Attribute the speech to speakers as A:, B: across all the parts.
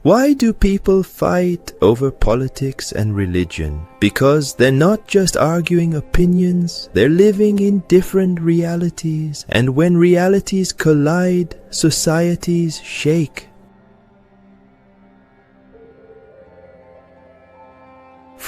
A: Why do people fight over politics and religion? Because they're not just arguing opinions, they're living in different realities, and when realities collide, societies shake.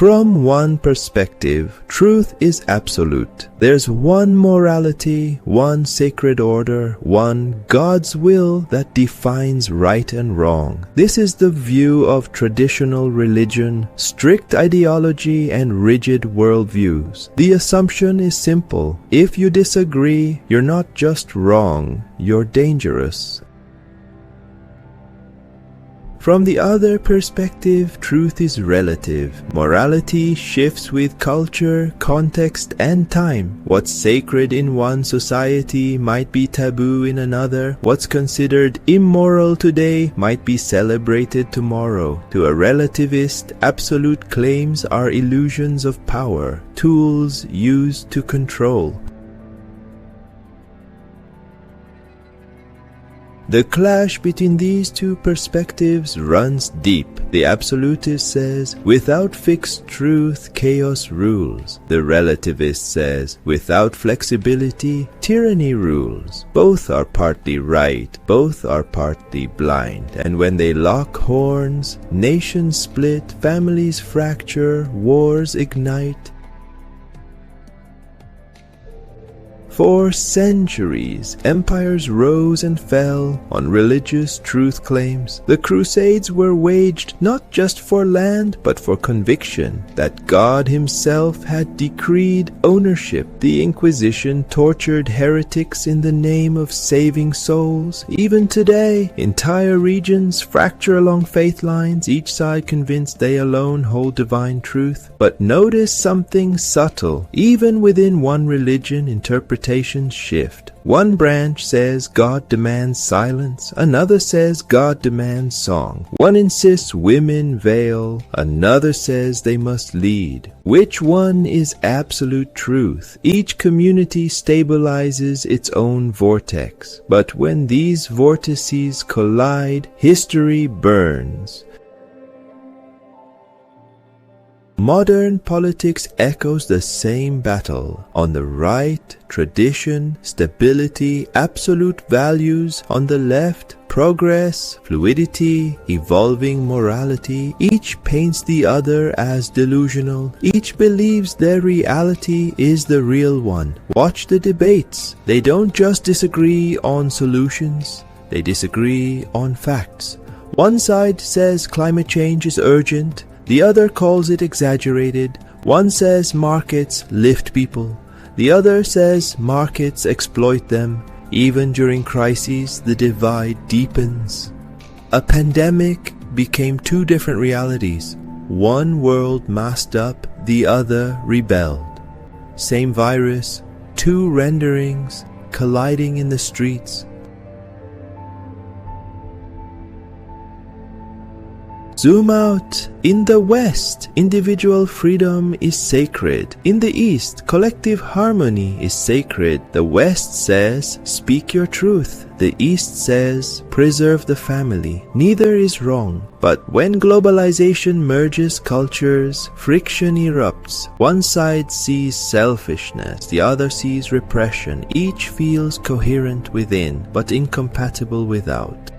A: From one perspective, truth is absolute. There's one morality, one sacred order, one God's will that defines right and wrong. This is the view of traditional religion, strict ideology, and rigid worldviews. The assumption is simple. If you disagree, you're not just wrong, you're dangerous. From the other perspective, truth is relative. Morality shifts with culture, context, and time. What's sacred in one society might be taboo in another. What's considered immoral today might be celebrated tomorrow. To a relativist, absolute claims are illusions of power, tools used to control. The clash between these two perspectives runs deep. The absolutist says, without fixed truth, chaos rules. The relativist says, without flexibility, tyranny rules. Both are partly right, both are partly blind. And when they lock horns, nations split, families fracture, wars ignite. For centuries, empires rose and fell on religious truth claims. The Crusades were waged not just for land, but for conviction that God Himself had decreed ownership. The Inquisition tortured heretics in the name of saving souls. Even today, entire regions fracture along faith lines, each side convinced they alone hold divine truth. But notice something subtle. Even within one religion, interpretations shift. One branch says God demands silence, another says God demands song. One insists women veil, another says they must lead. Which one is absolute truth? Each community stabilizes its own vortex. But when these vortices collide, history burns. Modern politics echoes the same battle. On the right, tradition, stability, absolute values. On the left, progress, fluidity, evolving morality. Each paints the other as delusional. Each believes their reality is the real one. Watch the debates. They don't just disagree on solutions, they disagree on facts. One side says climate change is urgent, the other calls it exaggerated. One says markets lift people. The other says markets exploit them. Even during crises, the divide deepens. A pandemic became two different realities. One world masked up, the other rebelled. Same virus, two renderings, colliding in the streets. Zoom out. In the West, individual freedom is sacred. In the East, collective harmony is sacred. The West says, speak your truth. The East says, preserve the family. Neither is wrong. But when globalization merges cultures, friction erupts. One side sees selfishness, the other sees repression. Each feels coherent within, but incompatible without.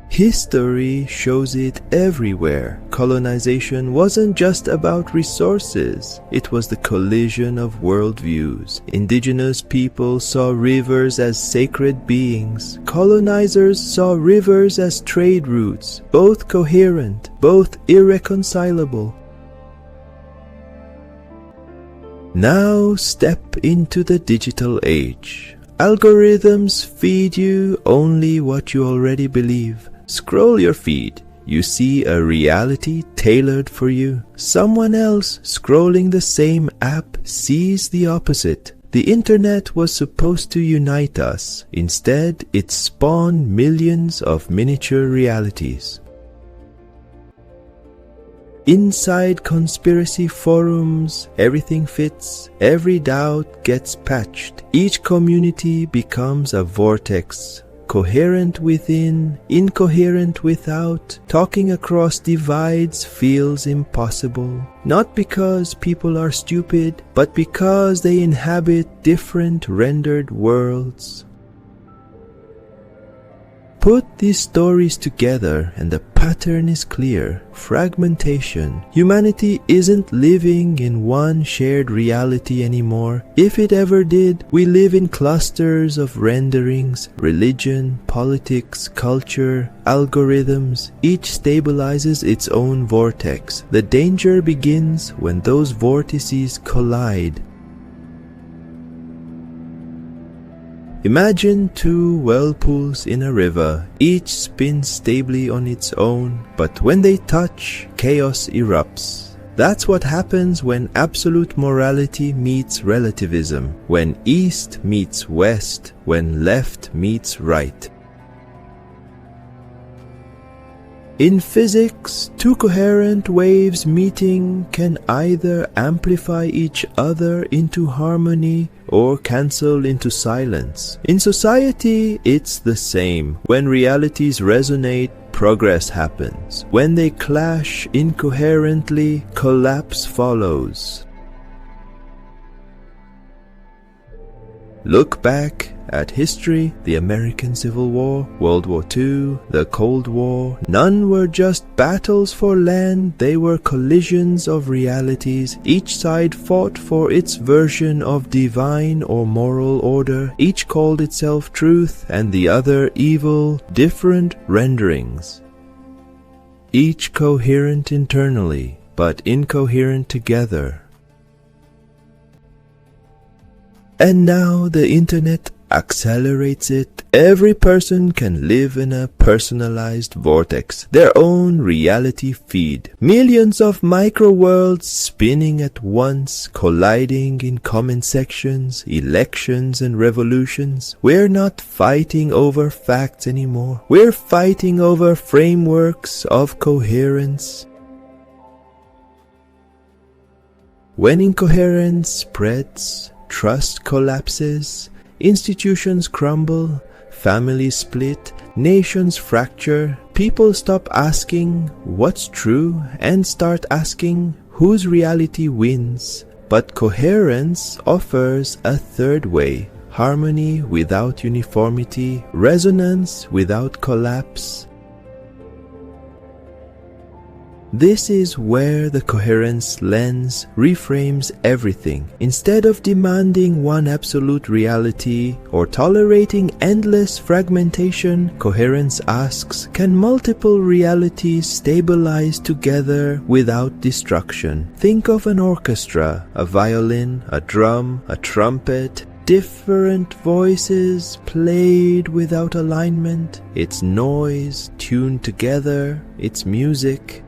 A: History shows it everywhere. Colonization wasn't just about resources, it was the collision of worldviews. Indigenous people saw rivers as sacred beings. Colonizers saw rivers as trade routes, both coherent, both irreconcilable. Now step into the digital age. Algorithms feed you only what you already believe. Scroll your feed. You see a reality tailored for you. Someone else scrolling the same app sees the opposite. The internet was supposed to unite us. Instead, it spawned millions of miniature realities. Inside conspiracy forums, everything fits. Every doubt gets patched. Each community becomes a vortex. coherent within, incoherent without, talking across divides feels impossible. Not because people are stupid, but because they inhabit different rendered worlds. Put these stories together and the pattern is clear. Fragmentation. Humanity isn't living in one shared reality anymore. If it ever did, we live in clusters of renderings, religion, politics, culture, algorithms. Each stabilizes its own vortex. The danger begins when those vortices collide. Imagine two whirlpools in a river. Each spins stably on its own, but when they touch, chaos erupts. That's what happens when absolute morality meets relativism, when East meets West, when left meets right. In physics, two coherent waves meeting can either amplify each other into harmony or cancel into silence. In society, it's the same. When realities resonate, progress happens. When they clash incoherently, collapse follows. Look back at history, the American Civil War, World War II, the Cold War. None were just battles for land, they were collisions of realities. Each side fought for its version of divine or moral order. Each called itself truth and the other evil, different renderings. Each coherent internally, but incoherent together. And now the internet accelerates it. Every person can live in a personalized vortex, their own reality feed. Millions of micro-worlds spinning at once, colliding in comment sections, elections and revolutions. We're not fighting over facts anymore. We're fighting over frameworks of coherence. When incoherence spreads, trust collapses, institutions crumble, families split, nations fracture. People stop asking what's true and start asking whose reality wins. But coherence offers a third way: harmony without uniformity, resonance without collapse. This is where the coherence lens reframes everything. Instead of demanding one absolute reality or tolerating endless fragmentation, coherence asks, can multiple realities stabilize together without destruction? Think of an orchestra, a violin, a drum, a trumpet. Different voices played without alignment. It's noise tuned together. It's music.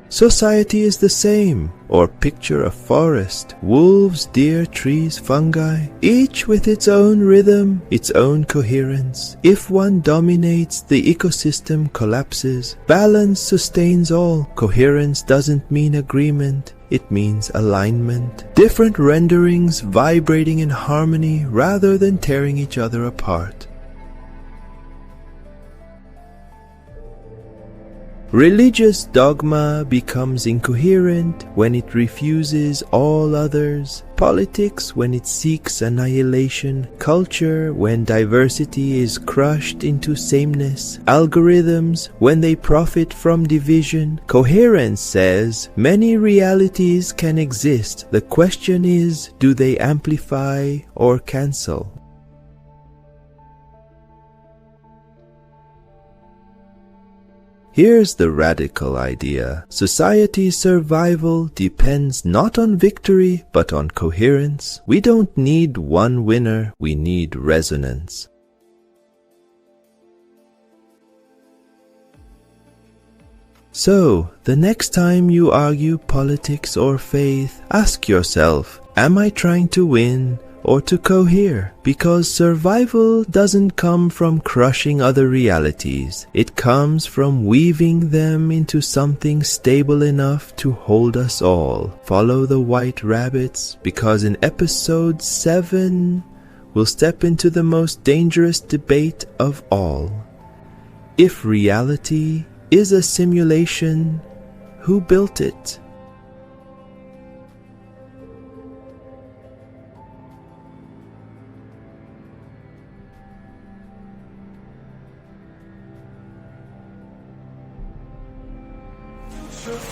A: Society is the same. Or picture a forest, wolves, deer, trees, fungi, each with its own rhythm, its own coherence. If one dominates, the ecosystem collapses. Balance sustains all. Coherence doesn't mean agreement, it means alignment. Different renderings vibrating in harmony rather than tearing each other apart. Religious dogma becomes incoherent when it refuses all others. Politics when it seeks annihilation. Culture when diversity is crushed into sameness. Algorithms when they profit from division. Coherence says many realities can exist. The question is, do they amplify or cancel? Here's the radical idea. Society's survival depends not on victory, but on coherence. We don't need one winner, we need resonance. So, the next time you argue politics or faith, ask yourself, am I trying to win or to cohere? Because survival doesn't come from crushing other realities. It comes from weaving them into something stable enough to hold us all. Follow the white rabbits, because in episode 7, will step into the most dangerous debate of all. If reality is a simulation, who built it?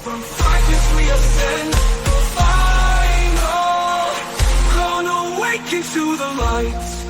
B: From darkness we ascend, final, gonna awaken to the light.